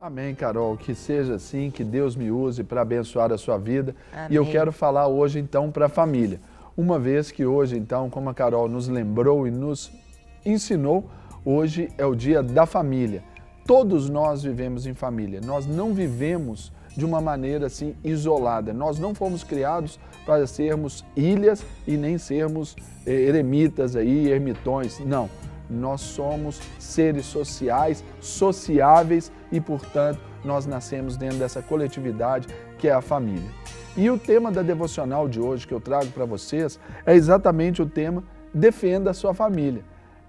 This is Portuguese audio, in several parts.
Amém, Carol, que seja assim, que Deus me use para abençoar a sua vida. Amém. E eu quero falar hoje então para a família. Uma vez que hoje então, como a Carol nos lembrou e nos ensinou, hoje é o dia da família. Todos nós vivemos em família, nós não vivemos de uma maneira assim isolada. Nós não fomos criados para sermos ilhas e nem sermos eremitas aí, ermitões, não. Nós somos seres sociais, sociáveis e, portanto, nós nascemos dentro dessa coletividade que é a família. E o tema da devocional de hoje que eu trago para vocês é exatamente o tema Defenda a sua família.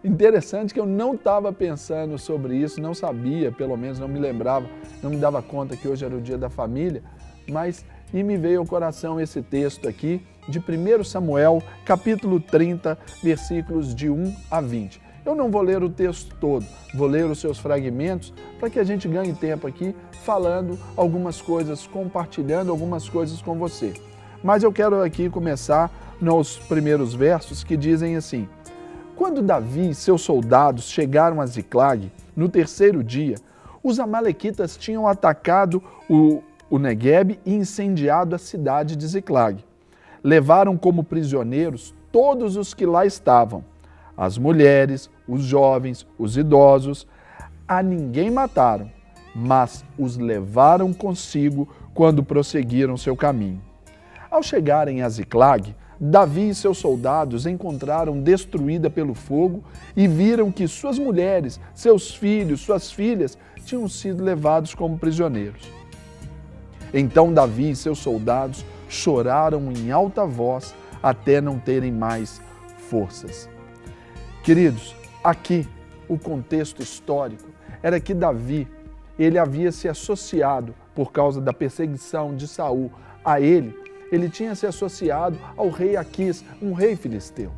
Interessante que eu não estava pensando sobre isso, não sabia, pelo menos não me lembrava, não me dava conta que hoje era o dia da família, mas me veio ao coração esse texto aqui de 1 Samuel, capítulo 30, versículos de 1 a 20. Eu não vou ler o texto todo, vou ler os seus fragmentos para que a gente ganhe tempo aqui falando algumas coisas, compartilhando algumas coisas com você. Mas eu quero aqui começar nos primeiros versos que dizem assim: Quando Davi e seus soldados chegaram a Ziclag, no terceiro dia, os amalequitas tinham atacado o Neguebe e incendiado a cidade de Ziclag. Levaram como prisioneiros todos os que lá estavam, as mulheres, os jovens, os idosos. A ninguém mataram, mas os levaram consigo quando prosseguiram seu caminho. Ao chegarem a Ziclag, Davi e seus soldados encontraram destruída pelo fogo e viram que suas mulheres, seus filhos, suas filhas tinham sido levados como prisioneiros. Então Davi e seus soldados choraram em alta voz até não terem mais forças. Queridos, aqui o contexto histórico era que Davi, ele havia se associado por causa da perseguição de Saul a ele tinha se associado ao rei Aquis, um rei filisteu.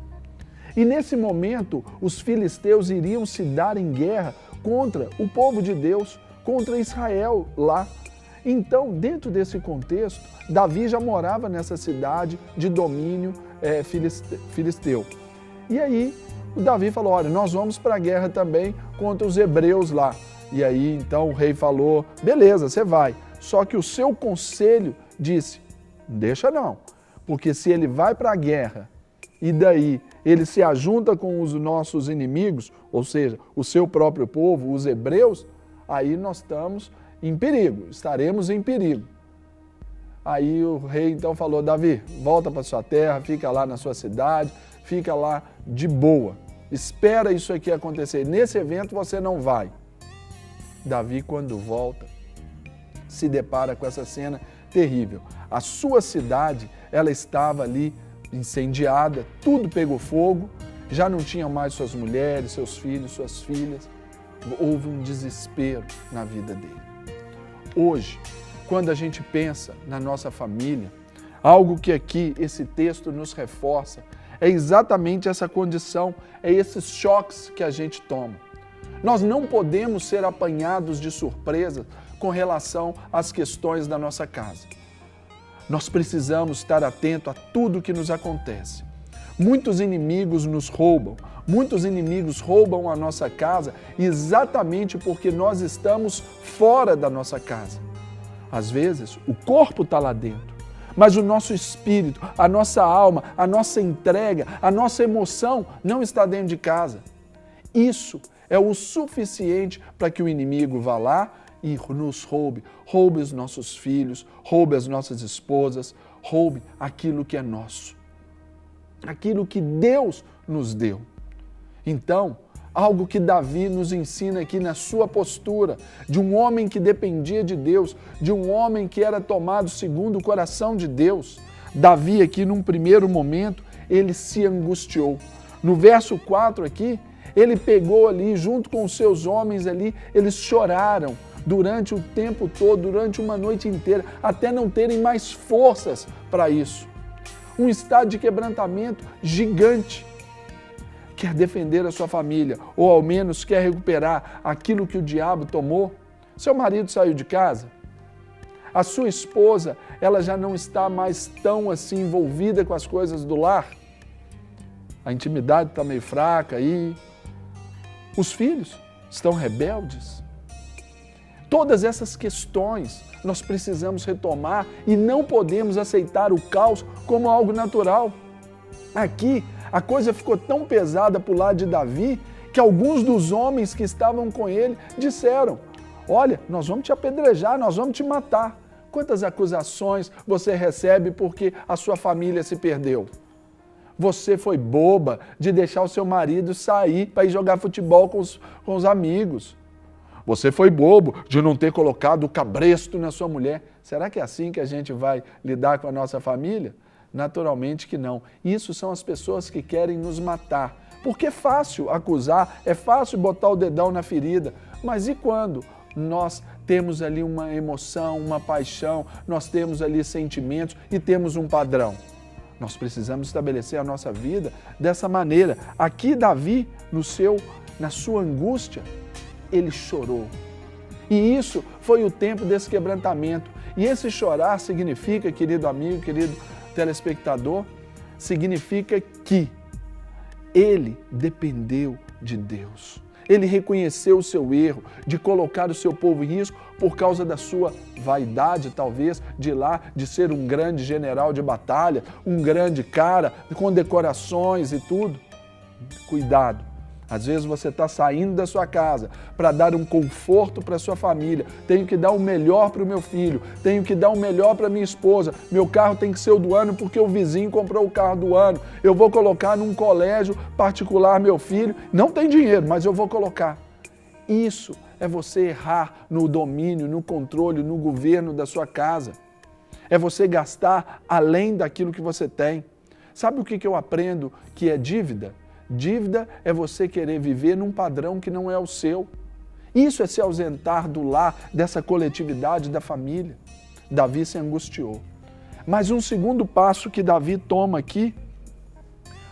E nesse momento, os filisteus iriam se dar em guerra contra o povo de Deus, contra Israel lá. Então, dentro desse contexto, Davi já morava nessa cidade de domínio filisteu. E aí, o Davi falou, olha, nós vamos para a guerra também contra os hebreus lá. E aí, então, o rei falou, beleza, você vai. Só que o seu conselho disse, deixa não, porque se ele vai para a guerra e daí ele se ajunta com os nossos inimigos, ou seja, o seu próprio povo, os hebreus, aí nós estamos em perigo, estaremos em perigo. Aí o rei então falou, Davi, volta para sua terra, fica lá na sua cidade, fica lá de boa, espera isso aqui acontecer, nesse evento você não vai. Davi, quando volta, se depara com essa cena terrível. A sua cidade, ela estava ali incendiada, tudo pegou fogo, já não tinha mais suas mulheres, seus filhos, suas filhas. Houve um desespero na vida dele. Hoje, quando a gente pensa na nossa família, algo que aqui esse texto nos reforça é exatamente essa condição, é esses choques que a gente toma. Nós não podemos ser apanhados de surpresa com relação às questões da nossa casa. Nós precisamos estar atento a tudo que nos acontece. Muitos inimigos nos roubam, muitos inimigos roubam a nossa casa exatamente porque nós estamos fora da nossa casa. Às vezes, o corpo está lá dentro, mas o nosso espírito, a nossa alma, a nossa entrega, a nossa emoção não está dentro de casa. Isso é o suficiente para que o inimigo vá lá e nos roube os nossos filhos, roube as nossas esposas, roube aquilo que é nosso, aquilo que Deus nos deu. Então, algo que Davi nos ensina aqui na sua postura, de um homem que dependia de Deus, de um homem que era tomado segundo o coração de Deus. Davi aqui, num primeiro momento, ele se angustiou. No verso 4 aqui, ele pegou ali, junto com os seus homens ali, eles choraram durante o tempo todo, durante uma noite inteira, até não terem mais forças para isso. Um estado de quebrantamento gigante. Quer defender a sua família, ou ao menos quer recuperar aquilo que o diabo tomou? Seu marido saiu de casa? A sua esposa, ela já não está mais tão assim envolvida com as coisas do lar? A intimidade está meio fraca aí. Os filhos estão rebeldes? Todas essas questões nós precisamos retomar e não podemos aceitar o caos como algo natural. Aqui, a coisa ficou tão pesada para o lado de Davi que alguns dos homens que estavam com ele disseram: olha, nós vamos te apedrejar, nós vamos te matar. Quantas acusações você recebe porque a sua família se perdeu? Você foi boba de deixar o seu marido sair para ir jogar futebol com os amigos. Você foi bobo de não ter colocado o cabresto na sua mulher. Será que é assim que a gente vai lidar com a nossa família? Naturalmente que não. Isso são as pessoas que querem nos matar. Porque é fácil acusar, é fácil botar o dedão na ferida. Mas e quando nós temos ali uma emoção, uma paixão, nós temos ali sentimentos e temos um padrão? Nós precisamos estabelecer a nossa vida dessa maneira. Aqui Davi, na sua angústia, ele chorou. E isso foi o tempo desse quebrantamento. E esse chorar significa, querido amigo, querido telespectador, significa que ele dependeu de Deus. Ele reconheceu o seu erro de colocar o seu povo em risco por causa da sua vaidade, talvez, de ser um grande general de batalha, um grande cara, com decorações e tudo. Cuidado! Às vezes você está saindo da sua casa para dar um conforto para a sua família. Tenho que dar o melhor para o meu filho, tenho que dar o melhor para a minha esposa. Meu carro tem que ser o do ano porque o vizinho comprou o carro do ano. Eu vou colocar num colégio particular meu filho. Não tem dinheiro, mas eu vou colocar. Isso é você errar no domínio, no controle, no governo da sua casa. É você gastar além daquilo que você tem. Sabe o que eu aprendo que é dívida? Dívida é você querer viver num padrão que não é o seu. Isso é se ausentar do lar, dessa coletividade da família. Davi se angustiou. Mas um segundo passo que Davi toma aqui,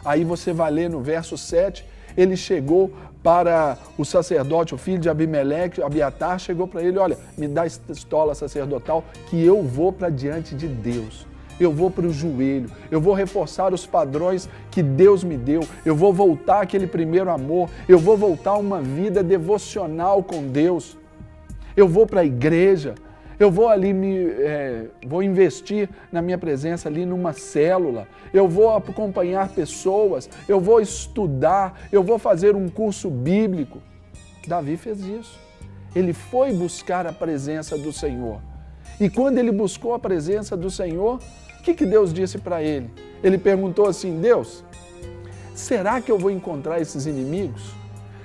aí você vai ler no verso 7, ele chegou para o sacerdote, o filho de Abimeleque, Abiatar, chegou para ele: olha, me dá estola sacerdotal que eu vou para diante de Deus. Eu vou para o joelho, eu vou reforçar os padrões que Deus me deu, eu vou voltar àquele primeiro amor, eu vou voltar a uma vida devocional com Deus, eu vou para a igreja, eu vou ali vou investir na minha presença ali numa célula, eu vou acompanhar pessoas, eu vou estudar, eu vou fazer um curso bíblico. Davi fez isso, ele foi buscar a presença do Senhor. E quando ele buscou a presença do Senhor, o que Deus disse para ele? Ele perguntou assim: Deus, será que eu vou encontrar esses inimigos?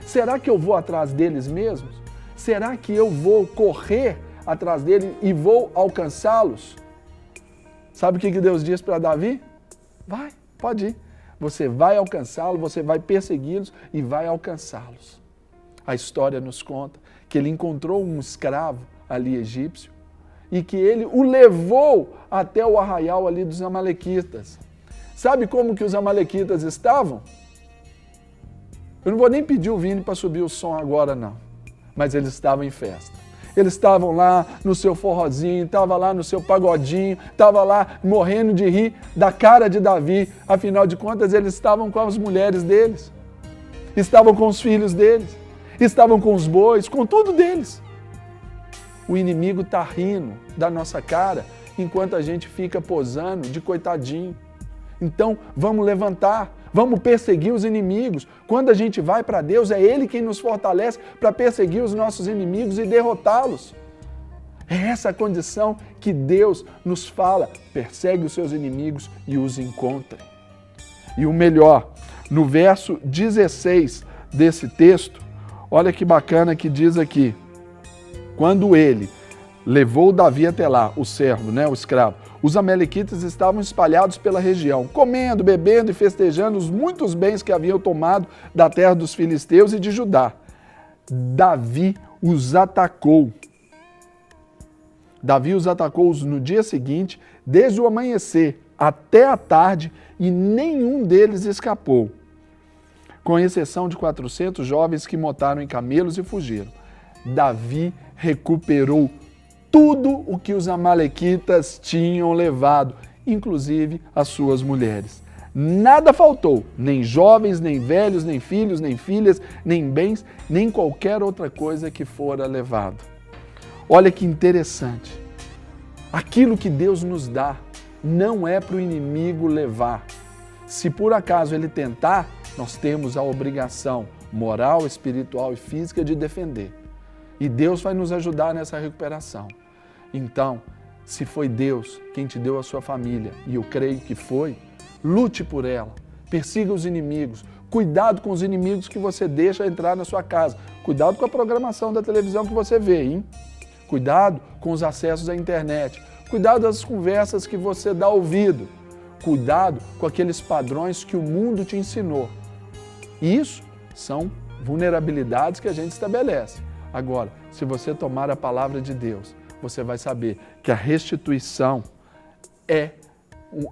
Será que eu vou atrás deles mesmos? Será que eu vou correr atrás deles e vou alcançá-los? Sabe o que Deus disse para Davi? Vai, pode ir. Você vai alcançá-los, você vai persegui-los e vai alcançá-los. A história nos conta que ele encontrou um escravo ali egípcio e que ele o levou até o arraial ali dos amalequitas. Sabe como que os amalequitas estavam? Eu não vou nem pedir o Vini para subir o som agora, não. Mas eles estavam em festa. Eles estavam lá no seu forrozinho, estavam lá no seu pagodinho, estavam lá morrendo de rir da cara de Davi. Afinal de contas, eles estavam com as mulheres deles, estavam com os filhos deles, estavam com os bois, com tudo deles. O inimigo está rindo da nossa cara enquanto a gente fica posando de coitadinho. Então, vamos levantar, vamos perseguir os inimigos. Quando a gente vai para Deus, é Ele quem nos fortalece para perseguir os nossos inimigos e derrotá-los. É essa a condição que Deus nos fala: persegue os seus inimigos e os encontre. E o melhor, no verso 16 desse texto, olha que bacana que diz aqui: quando ele levou Davi até lá, o servo, o escravo, os amalequitas estavam espalhados pela região, comendo, bebendo e festejando os muitos bens que haviam tomado da terra dos filisteus e de Judá. Davi os atacou. Davi os atacou no dia seguinte, desde o amanhecer até a tarde, e nenhum deles escapou, com exceção de 400 jovens que montaram em camelos e fugiram. Davi recuperou tudo o que os amalequitas tinham levado, inclusive as suas mulheres. Nada faltou, nem jovens, nem velhos, nem filhos, nem filhas, nem bens, nem qualquer outra coisa que fora levado. Olha que interessante. Aquilo que Deus nos dá não é para o inimigo levar. Se por acaso ele tentar, nós temos a obrigação moral, espiritual e física de defender. E Deus vai nos ajudar nessa recuperação. Então, se foi Deus quem te deu a sua família, e eu creio que foi, lute por ela, persiga os inimigos, cuidado com os inimigos que você deixa entrar na sua casa, cuidado com a programação da televisão que você vê, hein? Cuidado com os acessos à internet, cuidado das conversas que você dá ouvido, cuidado com aqueles padrões que o mundo te ensinou. Isso são vulnerabilidades que a gente estabelece. Agora, se você tomar a palavra de Deus, você vai saber que a restituição é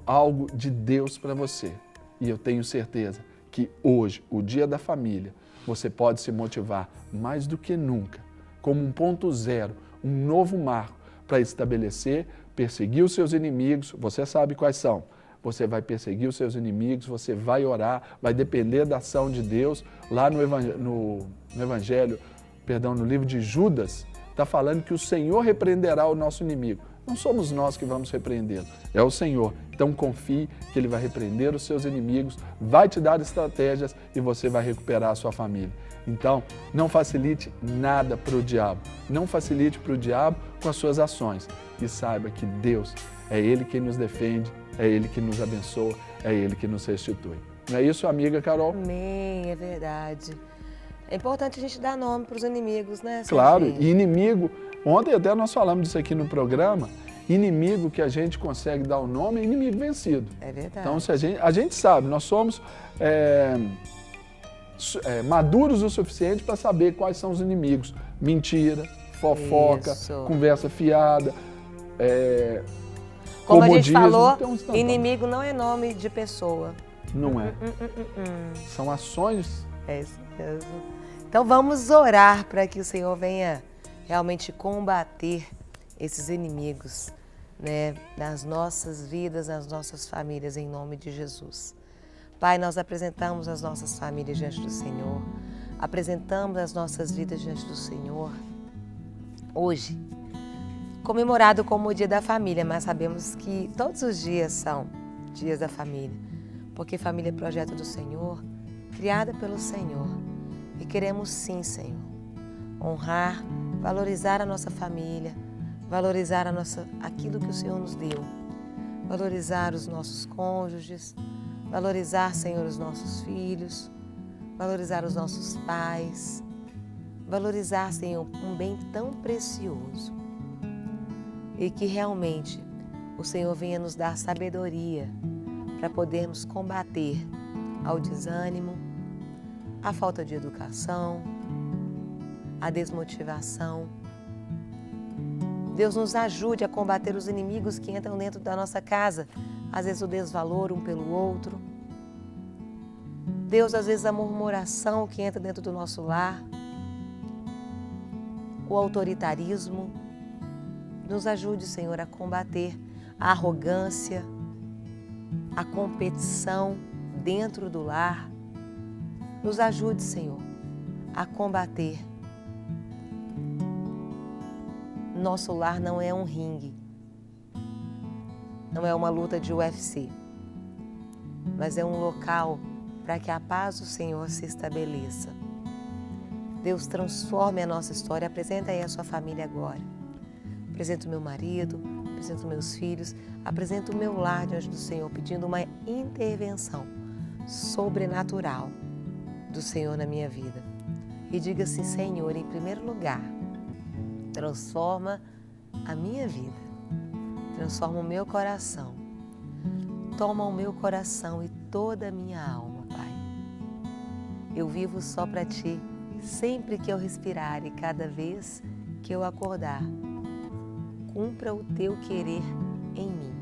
algo de Deus para você. E eu tenho certeza que hoje, o Dia da Família, você pode se motivar mais do que nunca, como um ponto zero, um novo marco para estabelecer, perseguir os seus inimigos, você sabe quais são. Você vai perseguir os seus inimigos, você vai orar, vai depender da ação de Deus. Lá no livro de Judas, está falando que o Senhor repreenderá o nosso inimigo. Não somos nós que vamos repreendê-lo, é o Senhor. Então confie que Ele vai repreender os seus inimigos, vai te dar estratégias e você vai recuperar a sua família. Então, não facilite nada para o diabo. Não facilite para o diabo com as suas ações. E saiba que Deus é Ele quem nos defende, é Ele que nos abençoa, é Ele que nos restitui. Não é isso, amiga Carol? Amém, é verdade. É importante a gente dar nome para os inimigos, né? Claro, e inimigo, ontem até nós falamos disso aqui no programa, inimigo que a gente consegue dar o nome é inimigo vencido. É verdade. Então, se a gente sabe, nós somos maduros o suficiente para saber quais são os inimigos. Mentira, fofoca, conversa fiada, como a gente falou, inimigo não é nome de pessoa. Não é. São ações. É isso mesmo. Então vamos orar para que o Senhor venha realmente combater esses inimigos, né, nas nossas vidas, nas nossas famílias, em nome de Jesus. Pai, nós apresentamos as nossas famílias diante do Senhor, apresentamos as nossas vidas diante do Senhor. Hoje, comemorado como o Dia da Família, mas sabemos que todos os dias são dias da família, porque família é projeto do Senhor, criada pelo Senhor. E queremos sim, Senhor, honrar, valorizar a nossa família, valorizar aquilo que o Senhor nos deu, valorizar os nossos cônjuges, valorizar, Senhor, os nossos filhos, valorizar os nossos pais, valorizar, Senhor, um bem tão precioso. E que realmente o Senhor venha nos dar sabedoria para podermos combater ao desânimo, a falta de educação, a desmotivação. Deus nos ajude a combater os inimigos que entram dentro da nossa casa, às vezes o desvalor um pelo outro. Deus, às vezes a murmuração que entra dentro do nosso lar, o autoritarismo. Nos ajude, Senhor, a combater a arrogância, a competição dentro do lar. Nos ajude, Senhor, a combater. Nosso lar não é um ringue, não é uma luta de UFC, mas é um local para que a paz do Senhor se estabeleça. Deus, transforme a nossa história. Apresenta aí a sua família agora. Apresento o meu marido, apresento meus filhos, apresento o meu lar diante do Senhor, pedindo uma intervenção sobrenatural do Senhor na minha vida. E diga assim: Senhor, em primeiro lugar, transforma a minha vida, transforma o meu coração, toma o meu coração e toda a minha alma, Pai. Eu vivo só para Ti, sempre que eu respirar e cada vez que eu acordar. Cumpra o Teu querer em mim,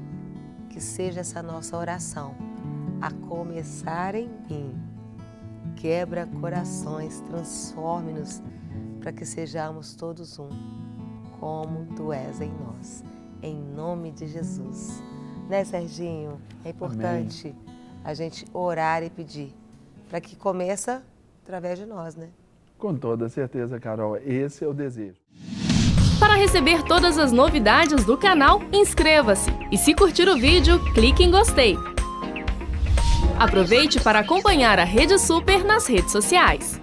que seja essa nossa oração, a começar em mim. Quebra corações, transforme-nos para que sejamos todos um, como Tu és em nós, em nome de Jesus. Né, Serginho? É importante a gente orar e pedir para que começa através de nós, né? Com toda certeza, Carol, esse é o desejo. Para receber todas as novidades do canal, inscreva-se e, se curtir o vídeo, clique em gostei. Aproveite para acompanhar a Rede Super nas redes sociais.